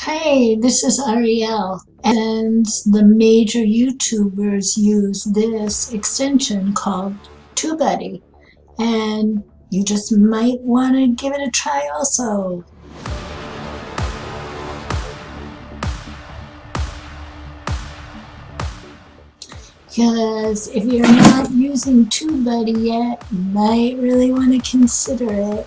Hey, this is Ariel, and the major YouTubers use this extension called TubeBuddy, and you just might want to give it a try also. Because if you're not using TubeBuddy yet, you might really want to consider it.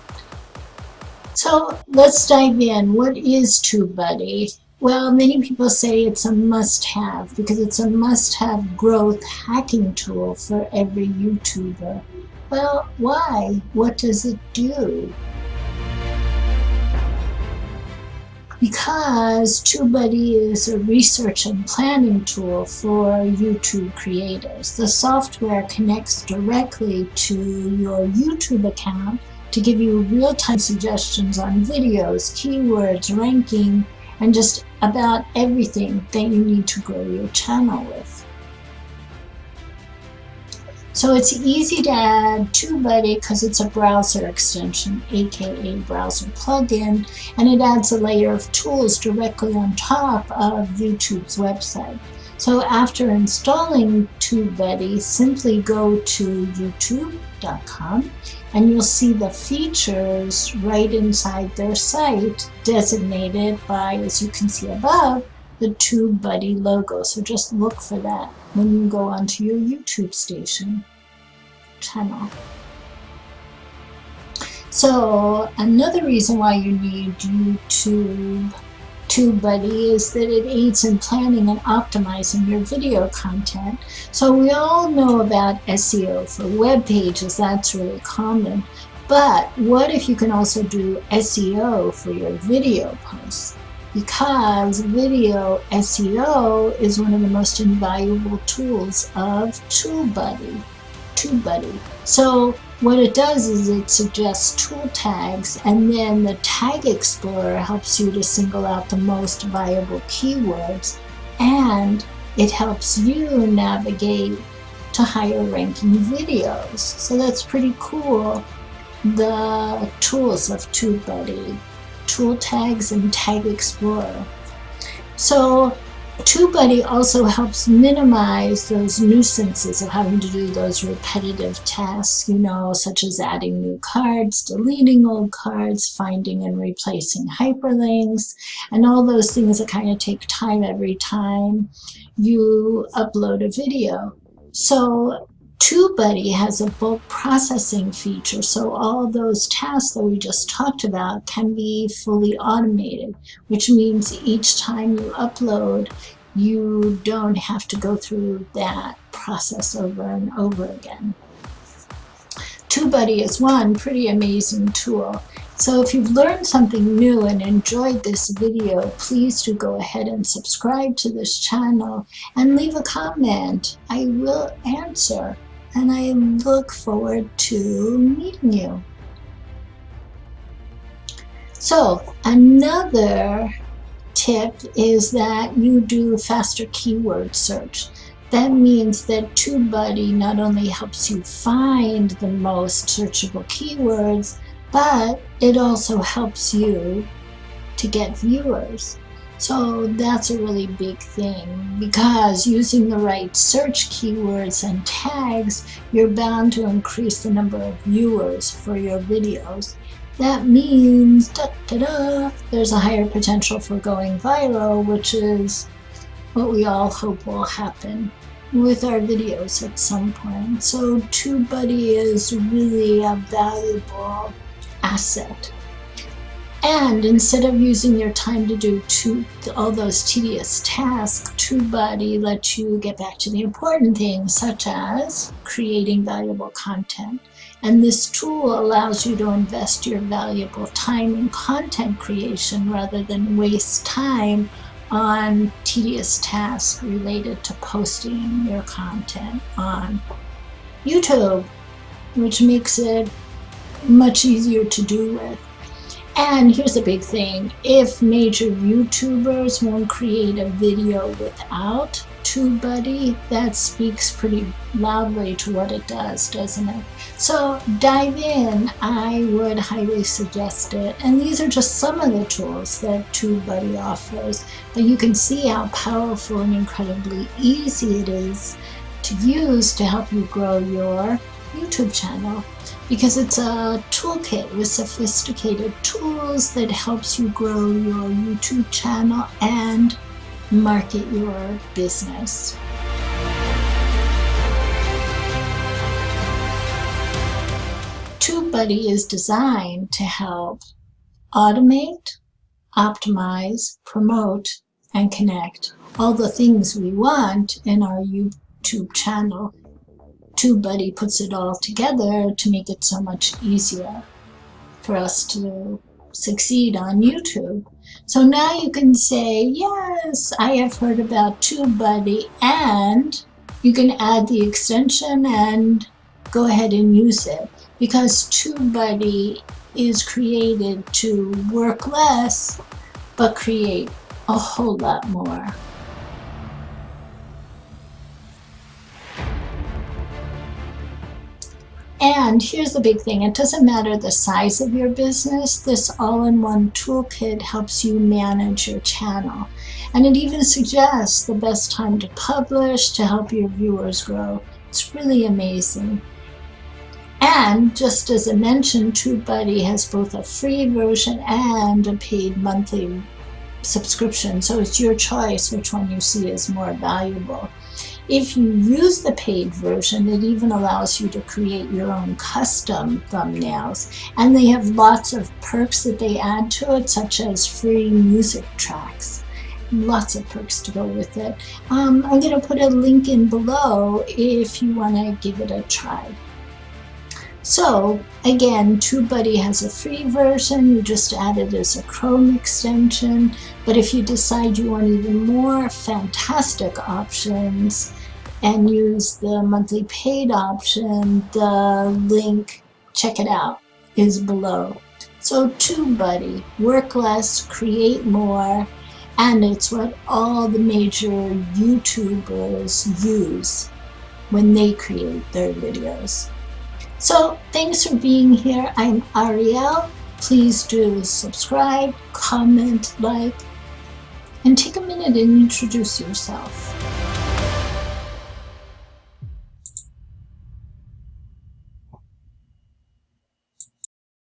So let's dive in. What is TubeBuddy? Well, many people say it's a must-have because it's a must-have growth hacking tool for every YouTuber. Well, why? What does it do? Because TubeBuddy is a research and planning tool for YouTube creators. The software connects directly to your YouTube account to give you real-time suggestions on videos, keywords, ranking, and just about everything that you need to grow your channel with. So it's easy to add TubeBuddy because it's a browser extension, aka browser plugin, and it adds a layer of tools directly on top of YouTube's website. So after installing TubeBuddy, simply go to youtube.com and you'll see the features right inside their site designated by, as you can see above, the TubeBuddy logo. So just look for that when you go onto your YouTube station channel. So another reason why you need TubeBuddy is that it aids in planning and optimizing your video content. So we all know about SEO for web pages, that's really common. But what if you can also do SEO for your video posts? Because video SEO is one of the most invaluable tools of TubeBuddy. So what it does is it suggests tool tags, and then the Tag Explorer helps you to single out the most viable keywords, and it helps you navigate to higher ranking videos. So that's pretty cool. The tools of TubeBuddy, tool tags and Tag Explorer. So TubeBuddy also helps minimize those nuisances of having to do those repetitive tasks, such as adding new cards, deleting old cards, finding and replacing hyperlinks, and all those things that kind of take time every time you upload a video. So TubeBuddy has a bulk processing feature, so all those tasks that we just talked about can be fully automated, which means each time you upload, you don't have to go through that process over and over again. TubeBuddy is one pretty amazing tool. So if you've learned something new and enjoyed this video, please do go ahead and subscribe to this channel and leave a comment. I will answer. And I look forward to meeting you. So another tip is that you do faster keyword search. That means that TubeBuddy not only helps you find the most searchable keywords, but it also helps you to get viewers. So that's a really big thing, because using the right search keywords and tags, you're bound to increase the number of viewers for your videos. That means there's a higher potential for going viral, which is what we all hope will happen with our videos at some point. So TubeBuddy is really a valuable asset. And instead of using your time to do all those tedious tasks, TubeBuddy lets you get back to the important things, such as creating valuable content. And this tool allows you to invest your valuable time in content creation rather than waste time on tedious tasks related to posting your content on YouTube, which makes it much easier to do with. And here's a big thing. If major YouTubers won't create a video without TubeBuddy, that speaks pretty loudly to what it does, doesn't it? So dive in. I would highly suggest it. And these are just some of the tools that TubeBuddy offers. But you can see how powerful and incredibly easy it is to use to help you grow your YouTube channel, because it's a toolkit with sophisticated tools that helps you grow your YouTube channel and market your business. TubeBuddy is designed to help automate, optimize, promote, and connect all the things we want in our YouTube channel. TubeBuddy puts it all together to make it so much easier for us to succeed on YouTube. So now you can say, yes, I have heard about TubeBuddy, and you can add the extension and go ahead and use it, because TubeBuddy is created to work less but create a whole lot more. And here's the big thing. It doesn't matter the size of your business. This all-in-one toolkit helps you manage your channel. And it even suggests the best time to publish to help your viewers grow. It's really amazing. And just as I mentioned, TubeBuddy has both a free version and a paid monthly subscription. So it's your choice which one you see as more valuable. If you use the paid version, it even allows you to create your own custom thumbnails. And they have lots of perks that they add to it, such as free music tracks. Lots of perks to go with it. I'm going to put a link in below if you want to give it a try. So again, TubeBuddy has a free version. You just add it as a Chrome extension. But if you decide you want even more fantastic options and use the monthly paid option, the link, check it out, is below. So TubeBuddy, work less, create more, and it's what all the major YouTubers use when they create their videos. So thanks for being here. I'm Ariel. Please do subscribe, comment, like, and take a minute and introduce yourself.